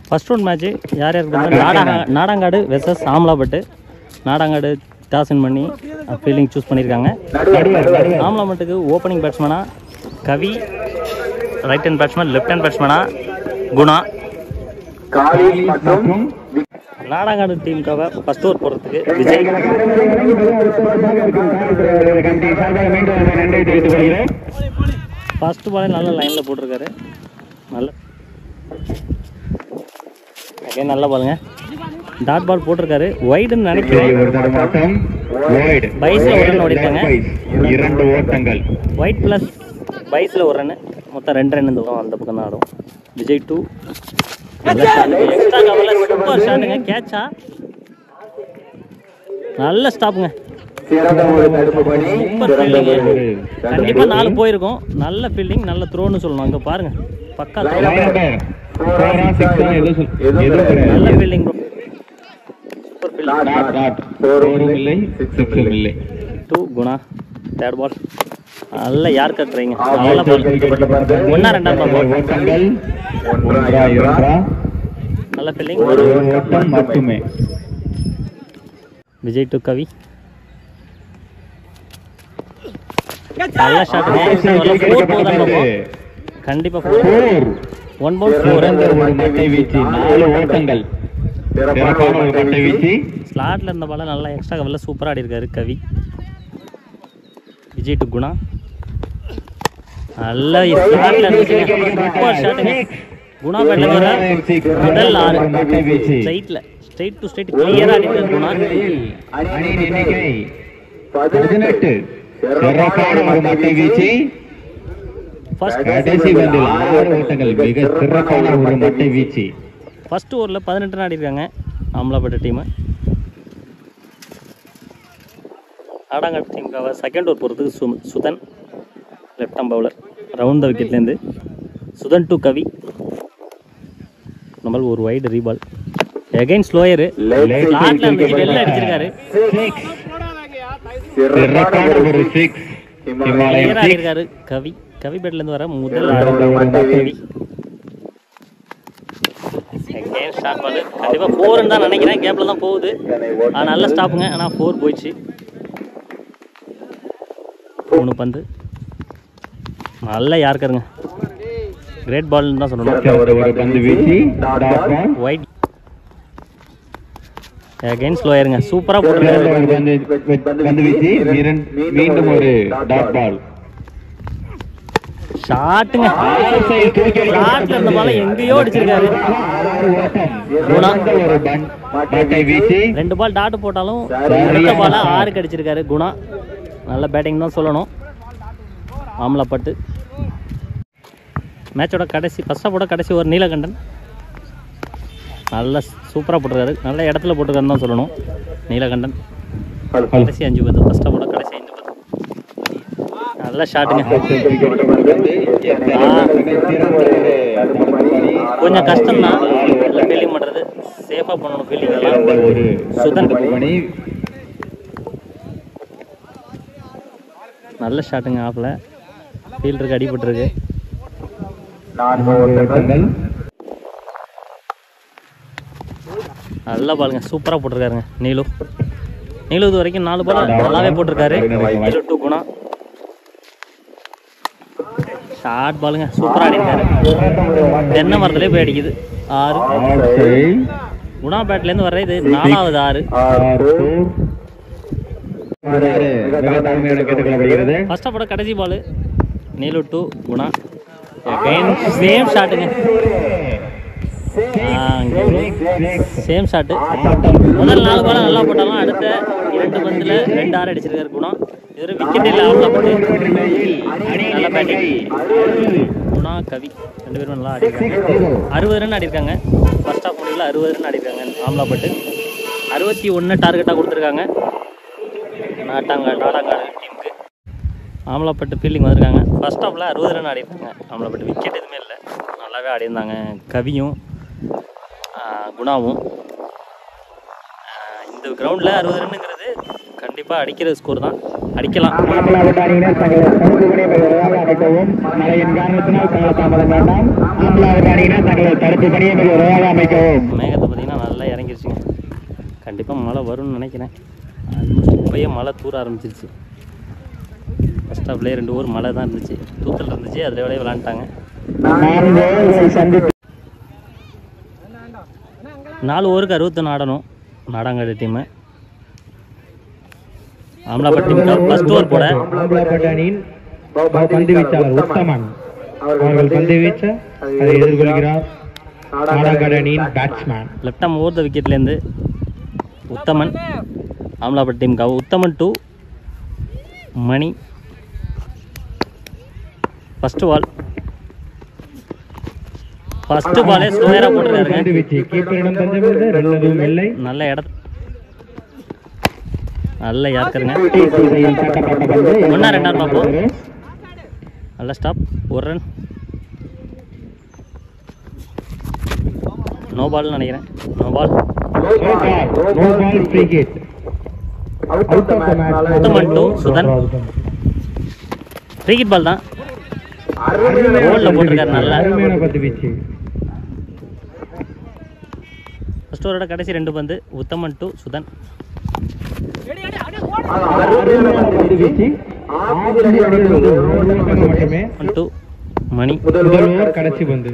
First round match யார் Nadangadu versus Amlapattu. Nadangadu toss பண்ணி fielding choose பண்ணியிருக்காங்க. ஆம்லாபட்டுக்கு ஓப்பனிங் பேட்ஸ்மேனா Kavi, right hand batsman, left hand பேட்ஸ்மேனா குணா. நாடாங்காடு டீமுக்காக ஃபர்ஸ்ட் ஓவர் போடுறதுக்கு விஜய். ஃபர்ஸ்ட் பாலே நல்ல லைனில் போட்டிருக்காரு. நல்ல பாலுங்க, டாட் பால் போட்டிருக்காரு. வைடுன்னு நினைக்கிறேன். பைஸில் ஒரு ரன் ஓடிருக்காங்க. 2 ஓட்டங்கள். ஒயிட் ப்ளஸ் பைஸில் ஒரு ரன், மொத்தம் 2 ரன் இந்த அந்த பக்கம் தான் ஆடும். விஜய் 2 எக்ஸ்ட்ரா கவரில் சூப்பர் ஷாட்டுங்க. கேட்சா நல்ல ஸ்டாப்புங்க. Super fielding. கண்டிப்பாக 4 போயிருக்கும். நல்ல ஃபீல்டிங், நல்ல த்ரோன்னு சொல்லணும். அங்கே பாருங்க, பக்கா நல்ல fielding. Super fielding. 2 Guna. Third ball நல்ல யார் கட்டுறீங்க. நல்ல பால். 1-2 நல்ல ஃபீல்டிங். மட்டுமே. விஜய் 2 கவி. நல்ல ஷாட். கண்டிப்பா 4. 1 பவுல் 4 ஸ்லாட்ல இருந்த பால நல்லா எக்ஸ்ட்ரா கவர்ல சூப்பரா ஆடி இருக்காரு கவி. விஜய் 2 குணா. நல்ல ஸ்லாட்ல இருந்துச்சு. சூப்பர் ஷாட்டுங்க. குணா பேட்ல வர முதல் 6 ஸ்ட்ரைட்ல, ஸ்ட்ரைட் டு ஸ்ட்ரைட் கிளியரா ஆடி இருக்காரு குணா. அணி எண்ணிக்கை 18. சிறப்பான ஒரு மட்டை வீச்சு. கடைசி பந்தில் 6 ஓட்டங்கள். மிக சிறப்பான ஒரு மட்டை வீச்சு. ஃபர்ஸ்ட் ஓவரில் 18 ரன் ஆடி இருக்காங்க ஆம்லாபட்டு டீமு. ஆடாங்காடு டீமுக்காக செகண்ட் ஓவர் போகிறதுக்கு Sudhan, left arm bowler, round the விக்கெட்லேருந்து. சுதன் 2 கவி. நம்ம ஒரு வைடு ரீபால். எகைன் ஸ்லோயரு. ஸ்லாட்ல இருந்துச்சு, வெளில அடிச்சிருக்காரு. இருக்காரு கவி. கவி பேட்ல இருந்து வர முதல் கவி. கண்டிப்பா 4 தான் நினைக்கிறேன். கேப்ல தான் போகுது. நல்ல ஸ்டாப்புங்க. ஆனா 4 போயிடுச்சு. 3 பந்து. நல்ல யாருக்காருங்க. கிரேட் பால் தான் சொல்லணும். ஒயிட் அகைன் ஸ்லோயருங்க. சூப்பரா போட்டுருக்காரு. மீண்டும் ஒரு டாட் பால். ஷாட்டுங்க. ஷாட்ல இருந்த பால எங்கேயோ அடிச்சிருக்காரு. 2 பால் டாட் போட்டாலும் அடுத்த பால 6க்கு அடிச்சிருக்காரு குணா. நல்ல பேட்டிங் தான் சொல்லணும். ஆம்லாபட்டு மேட்சோட கடைசி ஃபர்ஸ்ட் ஆஃபோட கடைசி ஒரு நீலகண்டன் நல்ல சூப்பராக போட்டிருக்காரு. நல்ல இடத்துல போட்டிருக்காருன்னு தான் சொல்லணும். நீலகண்டன் கடைசி 5 பந்து. ஃபர்ஸ்ட் ஆஃபோட கடைசி 5 பந்து. நல்ல ஷாட்டுங்க. கொஞ்சம் கஷ்டம் தான் நல்ல ஃபீல்டிங் பண்ணுறது. சேஃபாக பண்ணணும் ஃபீல்டிங் எல்லாம். சுதன் நல்ல ஷாட்டுங்க. ஆஃபில் ஃபீல்டருக்கு அடிபட்டுருக்கு. நல்ல பாலுங்க. சூப்பராக போட்டிருக்காருங்க நீலு. நீலு இது வரைக்கும் 4 பால் நல்லாவே போட்டிருக்காரு. 2 குணா. ஷார்ட் பாலுங்க. சூப்பராக ஆடி இருக்காரு. தென்னை மரத்துலேயே போய் அடிக்குது. 6 குணா பேட்லேருந்து வர்ற இது 4வது 6. ஃபர்ஸ்ட் ஆஃபோட கடைசி பால். நீலு 2 குணா. சேம் ஷாட்டுங்க. Same shot. முதல் 4 பால் நல்லா போட்டாலும் அடுத்த 2 பந்தில் 2 6 அடிச்சிருக்காரு குணா. இது விக்கெட் இல்லை. ஆம்லாபட்டு நல்ல பேட்டிங். குணா கவி 2 பேரும் நல்லா ஆடிருக்காங்க. 60 ரன் ஆடிருக்காங்க. ஃபர்ஸ்ட் ஆஃப் முடிவில் 60 ரன் ஆடிருக்காங்க ஆம்லாபட்டு. 61 டார்கெட்டாக கொடுத்துருக்காங்க நாடாங்காடு டீமுக்கு. ஆம்லாபட்டு ஃபீல்டிங் வந்திருக்காங்க. ஃபர்ஸ்ட் ஆஃபில் 60 ரன் ஆடிருக்காங்க ஆம்லாபட்டு. விக்கெட் எதுவுமே இல்லை. நல்லாவே ஆடிருந்தாங்க கவியும் குணாவும். இந்த கிரவுண்டில் 60 ரன்னுங்கிறது கண்டிப்பாக அடிக்கிற ஸ்கோர் தான், அடிக்கலாம். ஆம்பலாவட்ட அணியினர் தங்களை தடுப்பு பணியை விரைவாக அமைக்கவும். மழையின் காரணத்தினால் காலதாமதம் வேண்டாம். ஆம்பலாவட்ட அணியினர் தங்களை தடுப்பு பணியை விரைவாக அமைக்கவும். மேகத்தை பார்த்தீங்கன்னா நல்லா இறங்கிருச்சுங்க. கண்டிப்பாக மழை வரும்னு நினைக்கிறேன். இப்போயே மழை தூர ஆரம்பிச்சிருச்சு. ஃபர்ஸ்ட் ஹாஃப்லேயே 2 ஓவர் மழை தான் இருந்துச்சு, தூத்தல் இருந்துச்சு, அதில் விளைய விளாண்டாங்க. 4 ஓவருக்கு 61 ஆடணும் நாடாங்காடு டீமு. ஆம்லாபட் டீமுக்கு ஃபர்ஸ்ட் ஓவர் போட ஆம்பலாவட்ட அணியின் பந்து வீச்சாளர் உத்தமன் அவர்கள் பந்து வீச்ச அதை எதிர்கொள்கிறார் நாடாங்காடு அணியின் பேட்ஸ்மேன். லெஃப்ட் ஆம் ஓவர் த விக்கெட்லேருந்து உத்தமன். ஆம்லாபட் டீமுக்காக Uthaman to Mani. First ball பாலே ஸ்லோயராக போட்டுருக்காருங்க. பந்து வீச்சு கீப்பரிடம் தஞ்சமில்லை, ரன்னரும் இல்லை. நல்ல இடத்து நல்ல யாருக்குங்க. திசையில் தட்டப்பட்ட பந்து 1-2 பார்ப்போம். நல்ல ஸ்டாப், 1 ரன். நோ பால்னு நினைக்கிறேன். No ball. No ball, free hit. Out of the match. Uthaman to Suthan. Free hit ball தான், கோல்ல போட்டிருக்காரு. நல்லா அருமையான பந்து வீச்சு. ஃபர்ஸ்ட் ஓவரோட கடைசி 2 பந்து உத்தமன் டு சுதன். அருமையான பந்து வீச்சு. மட்டுமே டு மணி. முதல் ஓவர் கடைசி பந்து.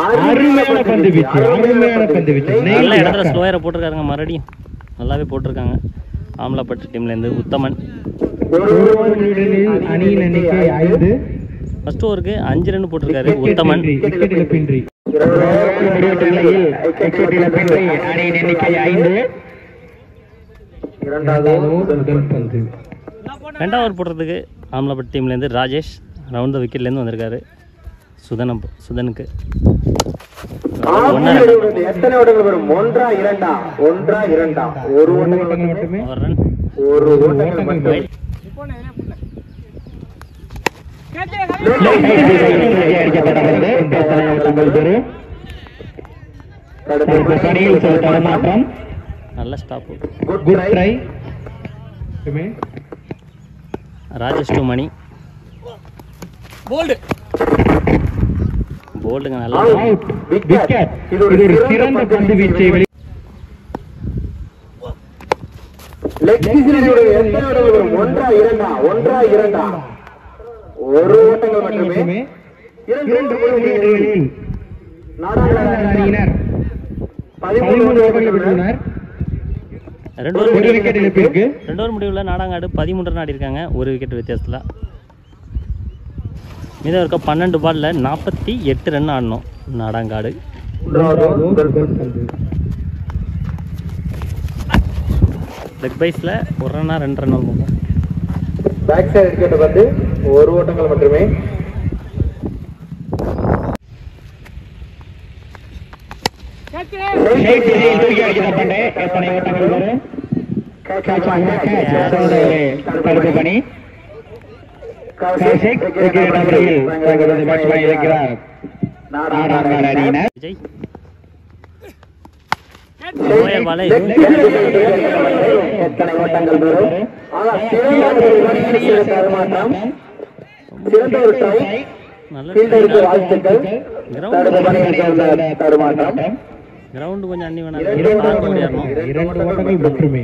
அருமையான பந்து வீச்சு, அருமையான பந்து வீச்சு. நல்ல இடத்துல ஸ்லோயரை போட்டிருக்காருங்க. மறுபடியும் நல்லாவே போட்டிருக்காங்க. ஆம்லாபட் டீம்லேருந்து உத்தமன். அணியின் எண்ணிக்கை 5. ஃபர்ஸ்ட் ஓவருக்கு 5 ரன் போட்டிருக்காரு உத்தமன். விக்கெட் இழப்பின்றி. அணியின் எண்ணிக்கை 5. இரண்டாவது முதல் பந்து. 2வது ஓவர் போடுறதுக்கு ஆம்லாபட் டீம்லேருந்து ராஜேஷ் ரவுண்ட் த விக்கெட்லேருந்து வந்திருக்காரு. சுதனுக்கு எத்தனை ஓட்டங்கள் வரும்? 1-2 ஒரு ஓட்டங்கள் மட்டுமே. 1 ரன். ஒரு ஓட்டங்கள் மட்டுமே. நல்ல stop. Good try. Rajesh to Mani. போல்டுங்க நல்லா. விக்கெட். இது ஒரு சிறந்த பந்து வீச்சை லெக் சீஸில் எத்தனை ஓட்டங்கள் வரும்? 1-2 ஒரு ஓட்டங்கள் மட்டுமே. 2 வெளியிடுகளில் நாடாளுமன்ற அணியினர் 13 ஓட்டங்கள் விட்டுள்ளனர். 2 ஒரு ஓவர் விக்கெட் இழப்பிற்கு. 2 ஓவர் முடிவில் நாடாங்காடு 13 ரன் ஆடிருக்காங்க, 1 விக்கெட் வித்தியாசத்தில். மீதம் இருக்க 12 பாலில் 48 ரன் ஆடணும் நாடாங்காடு. லெக் பைஸில் 1 ரன்னா 2 ரன் ஆகும். பேக் சைடு விக்கெட் வந்து ஒரு ஓட்டங்கள் மட்டுமே. எத்தனை ஓட்டங்கள் வரும்? தடுப்பு பணி. கௌஷிக் விக்கெட் நம்பரில் தங்களது பேட்ஸ்மேன் இருக்கிறார் நாடாங்காடு அணியினர். விஜய் லோயர் பாலை எத்தனை ஓட்டங்கள் வரும்? தருமாற்றம், சிறந்த ஒரு ட்ரை, நல்ல ஃபீல்டருக்கு வாழ்த்துக்கள். கிரவுண்ட் தருமாற்றம். கிரவுண்டு கொஞ்சம் அண்ணி வேணாம், பார்க்க முடியாமோ. 2 ஓட்டங்கள் மட்டுமே.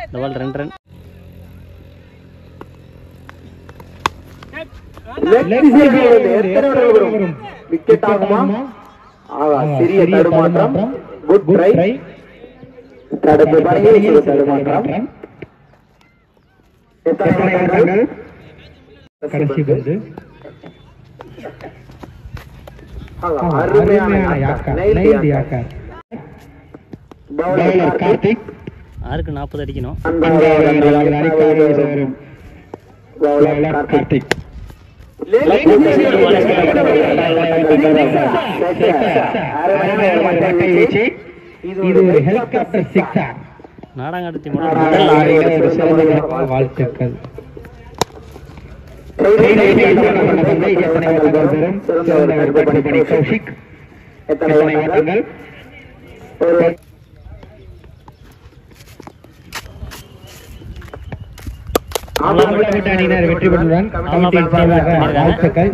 இந்த பால் 2 ரன். எத்தனை ஓட்டங்கள் வரும்? விக்கெட் ஆகுமா? சிறிய தடுமாற்றம். Good try. தடுப்பு பணியில் தடுமாற்றம். எத்தனை ஓட்டங்கள்? கடைசி பந்து. அருமையான yorker. Yorker. Yorker. Bowler Karthik. 6க்கு 40 அடிக்கணும். பவுலர் கார்த்திக். இது ஒரு ஹெலிகாப்டர் சிக்ஸர். நாடாங்காடு டீமோட முதல் 6 வாழ்த்துக்கள். கௌஷிக் எத்தனை ஓட்டங்கள்? அணியினர் வெற்றி பெற்றுடன் கமிட்டியின் சார்பாக வாழ்த்துக்கள்.